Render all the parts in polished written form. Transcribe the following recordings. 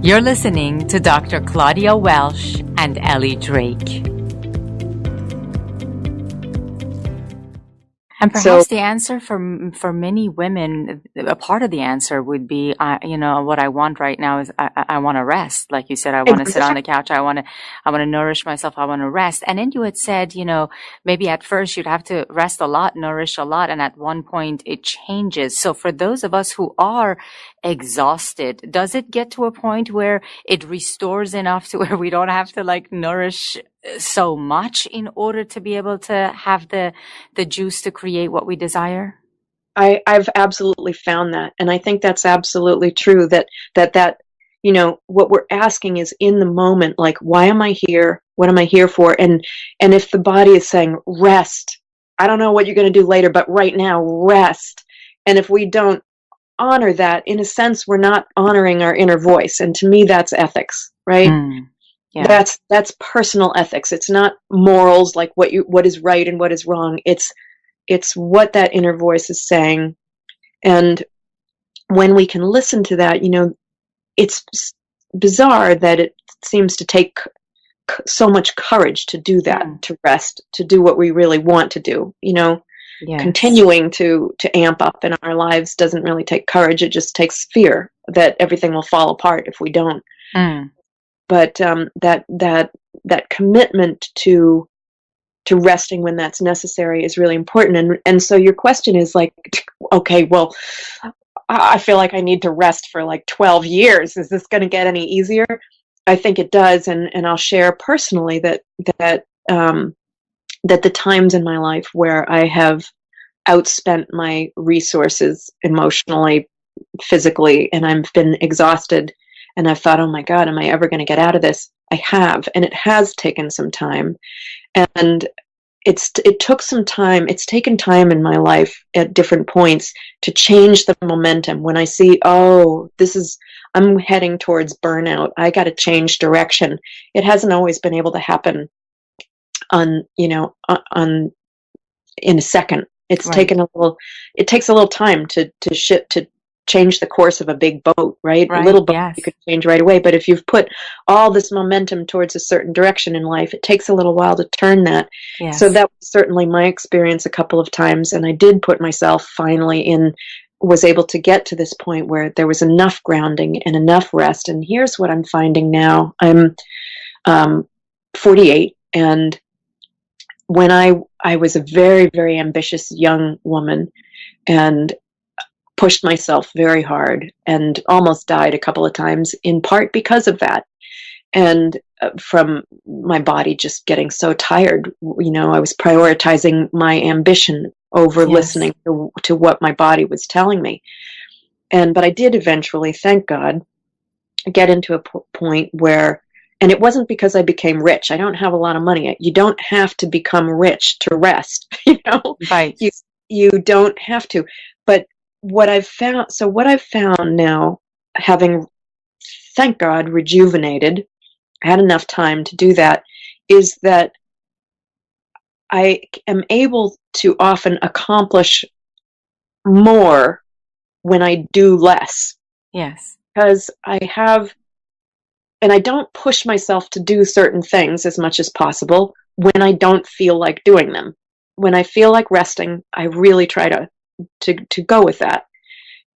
You're listening to Dr. Claudia Welch and Ellie Drake. And perhaps the answer for many women, a part of the answer would be, what I want right now is I want to rest. Like you said, I want to sit on the couch. I want to nourish myself. I want to rest. And then you had said, maybe at first you'd have to rest a lot, nourish a lot, and at one point it changes. So for those of us who are exhausted, does it get to a point where it restores enough to where we don't have to nourish so much in order to be able to have the juice to create what we desire? I've absolutely found that. And I think that's absolutely true that, what we're asking is in the moment, like, why am I here? What am I here for? And if the body is saying rest, I don't know what you're going to do later, but right now, rest. And if we don't honor that, in a sense, we're not honoring our inner voice. And to me, that's ethics, right? Yeah. That's personal ethics. It's not morals, like what is right and what is wrong. It's what that inner voice is saying. And when we can listen to that, it's bizarre that it seems to take so much courage to do that, to rest, to do what we really want to do. Yes. Continuing to amp up in our lives doesn't really take courage. It just takes fear that everything will fall apart if we don't. But that commitment to resting when that's necessary is really important. And so your question is like, okay, well, I feel like I need to rest for 12 years. Is this going to get any easier? I think it does. And I'll share personally that the times in my life where I have outspent my resources emotionally, physically, and I've been exhausted, and I've thought, oh my God, am I ever going to get out of this? I have, and it has taken some time. And it took some time. It's taken time in my life at different points to change the momentum. When I see, I'm heading towards burnout, I got to change direction. It hasn't always been able to happen in a second. It's taken it takes a little time to change the course of a big boat, right? A little boat, yes. You could change right away. But if you've put all this momentum towards a certain direction in life, it takes a little while to turn that. Yes. So that was certainly my experience a couple of times. And I did put myself finally was able to get to this point where there was enough grounding and enough rest. And here's what I'm finding now. I'm 48, and when I was a very, very ambitious young woman and pushed myself very hard and almost died a couple of times, in part because of that. And from my body just getting so tired, I was prioritizing my ambition over listening to what my body was telling me. But I did eventually, thank God, get into a point where, and it wasn't because I became rich. I don't have a lot of money. You don't have to become rich to rest. Right. You don't have to. But what I've found now, having, thank God, rejuvenated, had enough time to do that, is that I am able to often accomplish more when I do less. Yes. Because and I don't push myself to do certain things as much as possible when I don't feel like doing them. When I feel like resting, I really try to go with that.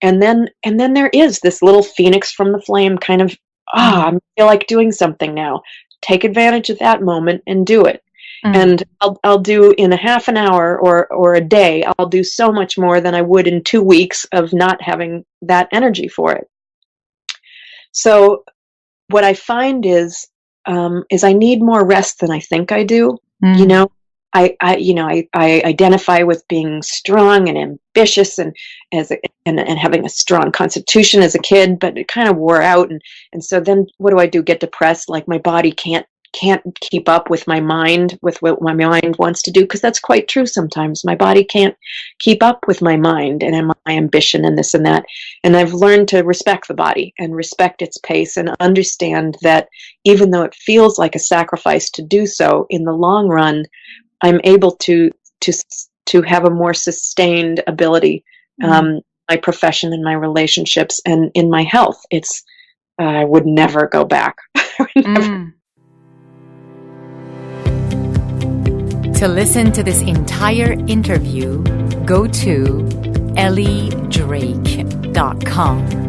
And then there is this little phoenix from the flame kind of, I feel like doing something now. Take advantage of that moment and do it. And I'll do in a half an hour or a day, I'll do so much more than I would in 2 weeks of not having that energy for it. So what I find is I need more rest than I think I do. I identify with being strong and ambitious and having a strong constitution as a kid, but it kind of wore out. And so then what do? Get depressed? Like my body can't keep up with my mind, with what my mind wants to do, because that's quite true sometimes. My body can't keep up with my mind and my ambition and this and that. And I've learned to respect the body and respect its pace and understand that even though it feels like a sacrifice to do so, in the long run, I'm able to have a more sustained ability, my profession and my relationships and in my health. I would never go back. Mm. To listen to this entire interview, go to elliedrake.com.